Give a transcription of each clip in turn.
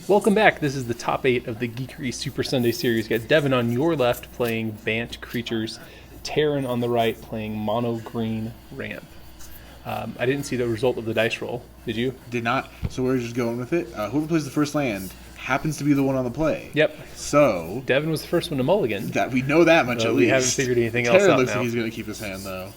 Welcome back. This is the top 8 of the Geekery Super Sunday series. You got Devin on your left playing Bant creatures, Taran on the right playing Mono Green Ramp. I didn't see the result of the dice roll. Did you? Did not. So we're just going with it. Whoever plays the first land happens to be the one on the play. Yep. So Devin was the first one to mulligan. that we know that much at least. We haven't figured anything else Taran out looks now. like he's going to keep his hand though.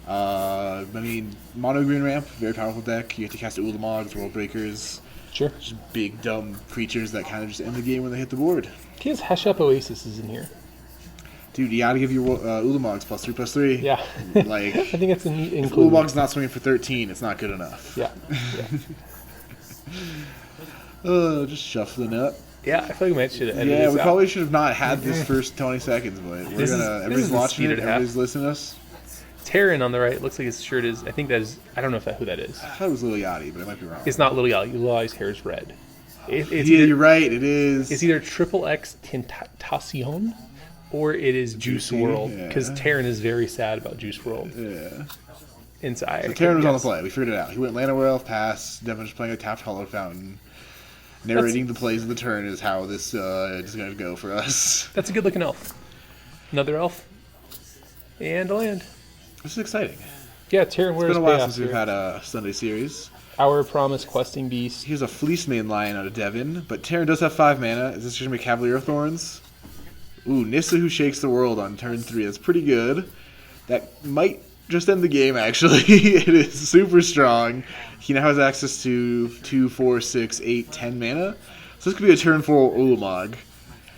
I mean, Mono Green Ramp, very powerful deck. You have to cast Ulamogs, World Breakers. Sure. Just big, dumb creatures that kind of just end the game when they hit the board. He has Hesh Up Oasis is in here. Dude, you gotta give your Ulamogs +3/+3. Yeah. Like, I think that's a neat if include. Ulamog's not swinging for 13, it's not good enough. Yeah. Just shuffling up. Yeah, I feel like we might should have edited Yeah, this we out. probably should have not had this first 20 seconds, but This is everybody's the watching speed it, it half. everybody's listening to us. Taran on the right looks like his shirt is, I think that is, I don't know who that is. I thought it was Lil Yachty, but I might be wrong. It's not Little Yachty. Little Yachty's hair is red. It's Yeah, either, you're right, it is. It's either XXX Tentacion or it is Juice Juicy, World, yeah. because Taran is very sad about Juice World. Yeah. Inside. So Taran was on the play. We figured it out. He went Land of Elf, pass. Devin was playing a tapped Hallowed Fountain. Narrating the plays of the turn is how this is going to go for us. That's a good looking elf. Another elf. And a land. This is exciting. Yeah, Taran wears It's been a while payoff since we've here. had a Sunday series. Our Promise Questing Beast. Here's a Fleecemane Lion out of Devin, but Taran does have 5 mana. Is this just going to be Cavalier of Thorns? Ooh, Nissa Who Shakes the World on turn 3. That's pretty good. That might just end the game, actually. It is super strong. He now has access to 2, 4, 6, 8, 10 mana. So this could be a turn 4 Ulamog,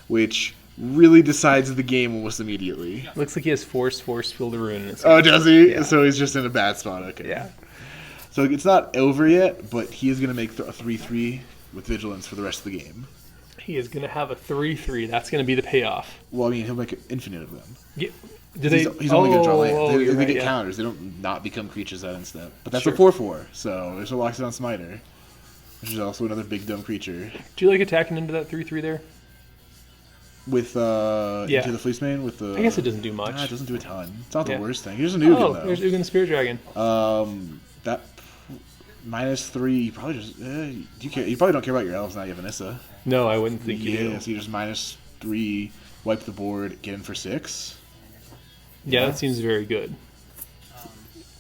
which really decides the game almost immediately. Looks like he has Force, Field of Ruin in his Oh, hand. does he? Yeah. So he's just in a bad spot. Okay. Yeah. So it's not over yet, but he is going to make a 3/3 with Vigilance for the rest of the game. He is going to have a 3/3. That's going to be the payoff. Well, I mean, he'll make infinite of them. Yeah. Do they? He's only going to draw land. They you're right, get yeah. counters. They don't not become creatures that instant. But that's Sure. a 4/4. So there's a Loxodon Smiter, which is also another big dumb creature. Do you like attacking into that 3/3 there? With Yeah. into the Fleecemane with the. I guess it doesn't do much. Nah, it doesn't do a ton. It's not Yeah. the worst thing. Here's a new Oh, though. there's Ugin Spirit Dragon. That -3. You probably just you probably don't care about your elves now. You have Anissa. No, I wouldn't think you Yeah, do. so you just -3, wipe the board, get in for 6. Yeah, that seems very good.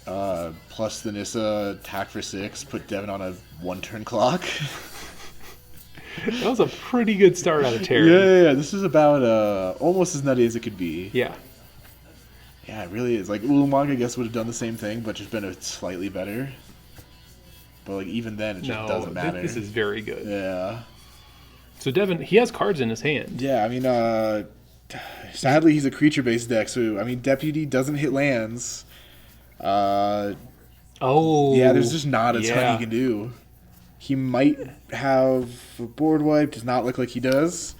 Plus the Nissa, attack for 6, put Devin on a 1-turn clock. That was a pretty good start out of Taran. Yeah. This is about almost as nutty as it could be. Yeah. Yeah, it really is. Like Ulamog, I guess, would have done the same thing, but just been a slightly better. But like even then, it just No, doesn't matter. this is very good. Yeah. So Devin, he has cards in his hand. Yeah, I mean, sadly, he's a creature-based deck, so, I mean, Deputy doesn't hit lands. Oh. Yeah, there's just not a ton yeah. he can do. He might have a board wipe, does not look like he does.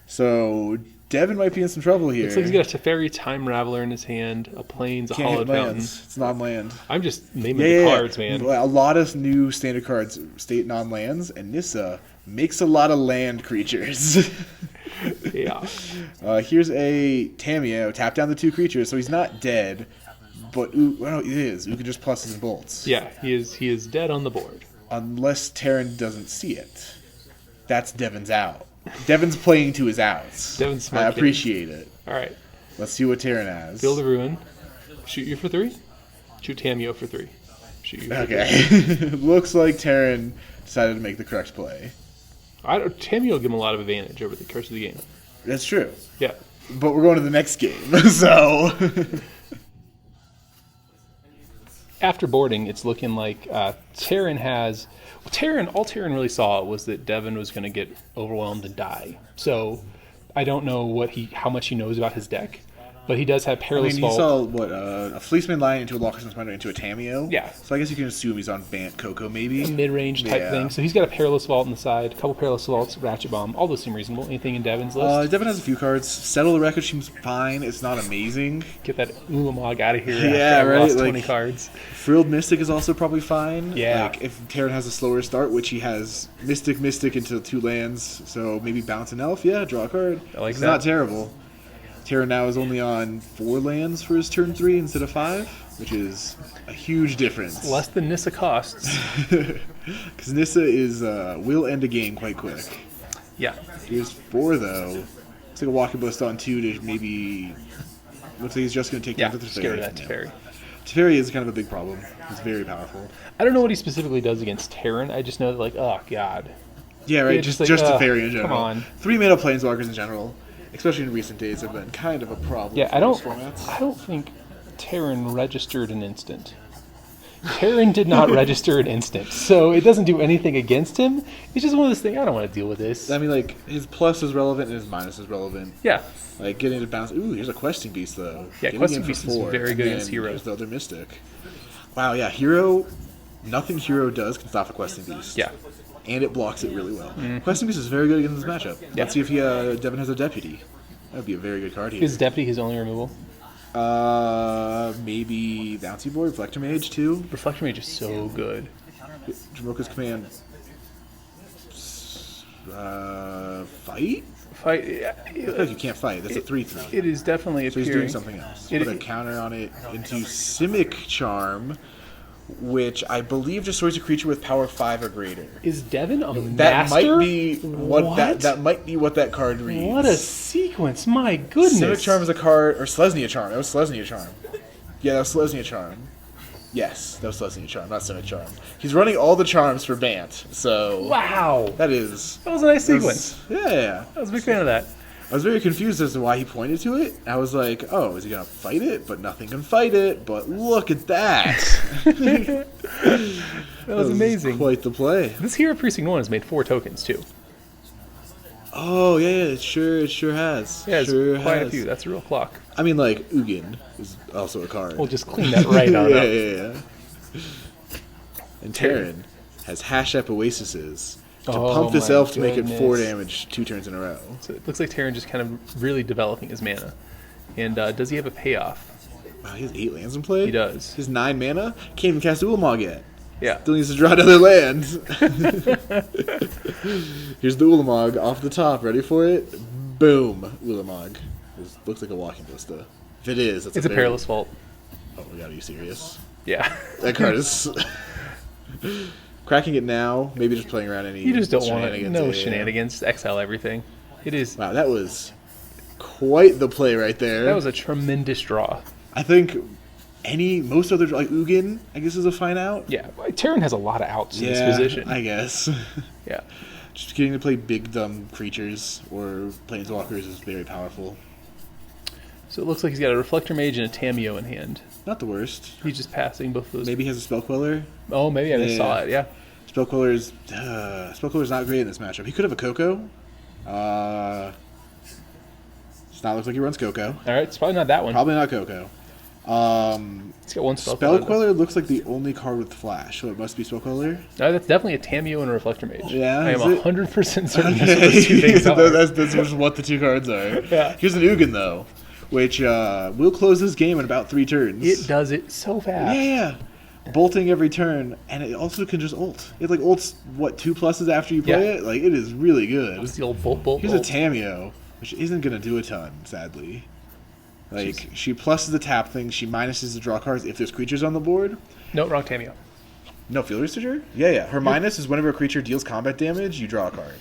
So, Devin might be in some trouble here. Looks like he's got a Teferi Time Raveler in his hand, a Plains, a Can't hit Hallowed Fountain. lands. It's non-land. I'm just naming the cards, man. A lot of new standard cards state non-lands, and Nissa makes a lot of land creatures. Yeah. Here's a Tamiyo. Tap down the 2 creatures, so he's not dead. But well, it is. You can just pluses and bolts. Yeah, he is dead on the board. Unless Taran doesn't see it. That's Devin's out. Devin's playing to his outs. Devin's smart I kid. appreciate it. All right. Let's see what Taran has. Field of Ruin. Shoot you for 3? Shoot Tamiyo for 3. Shoot you for 3. Okay. Looks like Taran decided to make the correct play. Tamiyo will give him a lot of advantage over the course of the game. That's true. Yeah. But we're going to the next game, so... After boarding, it's looking like Taran has... all Taran really saw was that Devin was going to get overwhelmed and die. So I don't know how much he knows about his deck, but he does have Perilous he Vault. saw, a Fleecemane Lion into a Loxodon Smiter into a Tamiyo? Yeah. So I guess you can assume he's on Bant Coco, maybe? Mid-range type Yeah. thing. So he's got a Perilous Vault on the side, a couple Perilous Vaults, Ratchet Bomb. All those seem reasonable. Anything in Devin's list? Devin has a few cards. Settle the Wreckage seems fine. It's not amazing. Get that Ulamog out of here Yeah, after I right, lost like- 20 cards. Frilled Mystic is also probably fine. Yeah. Like, if Taran has a slower start, which he has Mystic into 2 lands, so maybe bounce an elf, yeah, draw a card. I like it's that. not terrible. Taran now is only on 4 lands for his turn 3 instead of 5, which is a huge difference. Less than Nissa costs. Because Nissa will end a game quite quick. Yeah. Here's 4 though. It's like a walking ballista on 2 to maybe. Looks like he's just going to take Yeah, down the just get rid of that Teferi. Teferi is kind of a big problem. He's very powerful. I don't know what he specifically does against Taran. I just know that, like, oh, God. Yeah, right. Yeah, just like, Teferi in general. come on. 3-mana planeswalkers in general, especially in recent days, have been kind of a problem. Yeah, for I most don't formats. think Taran registered an instant. Taran did not register an instant, so it doesn't do anything against him. It's just one of those things, I don't want to deal with this. I mean, like, his plus is relevant and his minus is relevant. Yeah. Like, getting to bounce. Ooh, here's a Questing Beast, though. Yeah, Getting Questing in for Beast is 4, very good and against Hero. Here's the other Mystic. Wow, yeah, Hero. Nothing Hero does can stop a Questing Beast. Yeah. And it blocks it really well. Questing Beast is very good against this matchup. Yeah. Let's see if Devin has a Deputy. That would be a very good card here. Is Deputy his only removal? Maybe Bouncy Boy, Reflector Mage, too. Reflector Mage is so good. Dromoka's command. Fight? Fight. Yeah, Because you can't fight. That's a 3/3. it is definitely So he's appearing. doing something else. It- Put a counter on it into Simic Charm, which I believe destroys a creature with power 5 or greater. Is Devin a That master? might be what, What? that might be what that card reads. What a sequence! My goodness. Simic Charm is a card, or Selesnya Charm. That was Selesnya Charm. Yeah, that was Selesnya Charm. Yes, that was Selesnya Charm, not Simic Charm. He's running all the charms for Bant, so Wow. that is. That was a nice sequence. Yeah. I was a big fan of that. I was very confused as to why he pointed to it. I was like, oh, is he going to fight it? But nothing can fight it. But look at that. That was amazing. Quite the play. This Hero of Precinct One has made 4 tokens too. Oh, yeah, it sure has. Yeah, it's sure quite has. a few. That's a real clock. I mean, like, Ugin is also a card. We'll just clean that right on up. Yeah. And Taran has Hash Up Oasises to Oh pump this my elf to make it 4 goodness. damage 2 turns in a row. So it looks like Taran just kind of really developing his mana. And does he have a payoff? Wow, he has 8 lands in play? He does. His 9 mana? Can't even cast Ulamog yet. Yeah. Still needs to draw another land. Here's the Ulamog off the top. Ready for it? Boom. Ulamog. This looks like a walking ballista. If it is, It's a perilous fault. Oh my god, are you serious? Yeah. That card is... Cracking it now, maybe just playing around any You just don't want it. shenanigans. No Yeah. shenanigans. Exile everything. It is. Wow, that was quite the play right there. That was a tremendous draw. I think most other, like Ugin, I guess is a fine out. Yeah. Taran has a lot of outs in this Yeah, position. I guess. Yeah. Just getting to play big dumb creatures or planeswalkers is very powerful. So it looks like he's got a Reflector Mage and a Tamiyo in hand. Not the worst. He's just passing both of those. Maybe he has a Spell Queller. Oh, maybe I just saw it. Yeah. Spell Queller's not great in this matchup. He could have a Coco. Does not look like he runs Coco. All right. It's probably not that one. Probably not Coco. He's got one Spell Spell Queller. Queller looks like the only card with Flash, so it must be Spell Queller. No, that's definitely a Tamiyo and a Reflector Mage. Yeah, I am is it? 100% certain that's what those two things are. That's just what the 2 cards are. Yeah. Here's an Ugin, though, which will close this game in about 3 turns. It does it so fast. Yeah. Bolting every turn, and it also can just ult. It like ults, 2 pluses after you play Yeah. it? Like, it is really good. It's the old bolt. Here's a Tamiyo, which isn't going to do a ton, sadly. Like, she pluses the tap thing, she minuses the draw cards if there's creatures on the board. No, wrong Tamiyo. No, Field Researcher? Yeah. Her minus is whenever a creature deals combat damage, you draw a card.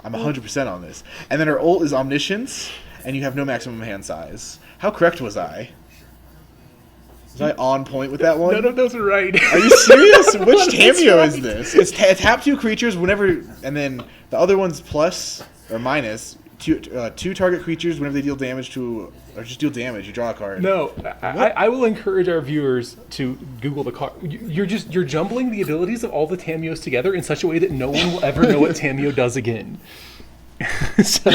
I'm 100% on this. And then her ult is Omniscience, and you have no maximum hand size. How correct was I? Was I on point with that one? No, those are right. Are you serious? Which That's Tamiyo right. is this? It's tap 2 creatures whenever, and then the other one's plus or minus 2 target creatures whenever they deal damage to, or just deal damage. You draw a card. No, I will encourage our viewers to Google the card. You're jumbling the abilities of all the Tamiyos together in such a way that no one will ever know what Tamiyo does again. So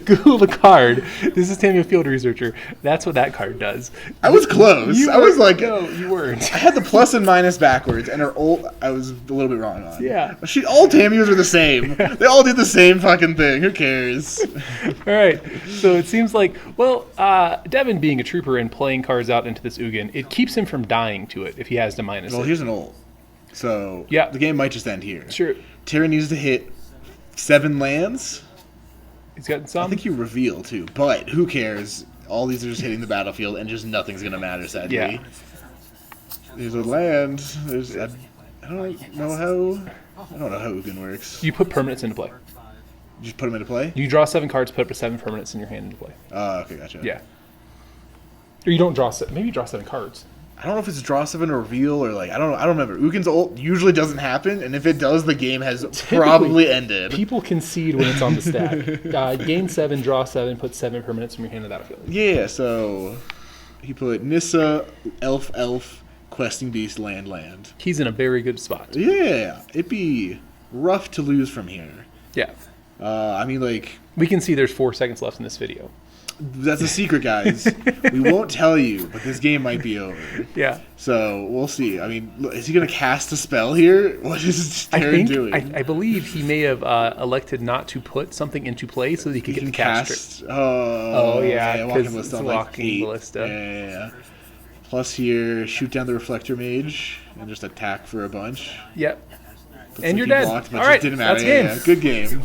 Google the card. This is Tamiyo Field Researcher. That's what that card does. I was close. I was like, no, you weren't. I had the plus and minus backwards, and her ult I was a little bit wrong on. Yeah. All Tamiyos are the same. They all do the same fucking thing. Who cares? All right. So it seems like, Devin being a trooper and playing cards out into this Ugin, it keeps him from dying to it if he has to minus Well, it. here's an ult. So Yeah. the game might just end here. Sure. Tyrann needs to hit 7 lands. He's got I some. think you reveal too, but who cares? All these are just hitting the battlefield, and just nothing's gonna matter. Sadly, Yeah. There's a land. I don't know how Ugin works. You put permanents into play. Just put them into play? You draw 7 cards, put up to 7 permanents in your hand into play. Okay, gotcha. Yeah. Or you don't draw 7. Maybe you draw 7 cards. I don't know if it's draw 7 or reveal or like I don't remember. Ugin's ult usually doesn't happen, and if it does, the game has probably ended. People concede when it's on the stack. Gain 7, draw 7, put 7 permanents from your hand to that field. Yeah, so he put Nissa, Elf, Questing Beast, Land. He's in a very good spot. Yeah, it'd be rough to lose from here. Yeah. I mean, like... We can see there's 4 seconds left in this video. That's a secret, guys. We won't tell you, but this game might be over. Yeah. So, we'll see. I mean, is he going to cast a spell here? What is Taran doing? I believe he may have elected not to put something into play so that he could get the cast. Oh, yeah, Walking because Ballista it's on like Walking 8. Ballista. Yeah. Plus here, shoot down the Reflector Mage and just attack for a bunch. Yep. Looks And like you're he dead. blocked, but All just right, didn't matter. that's game. Yeah, good game.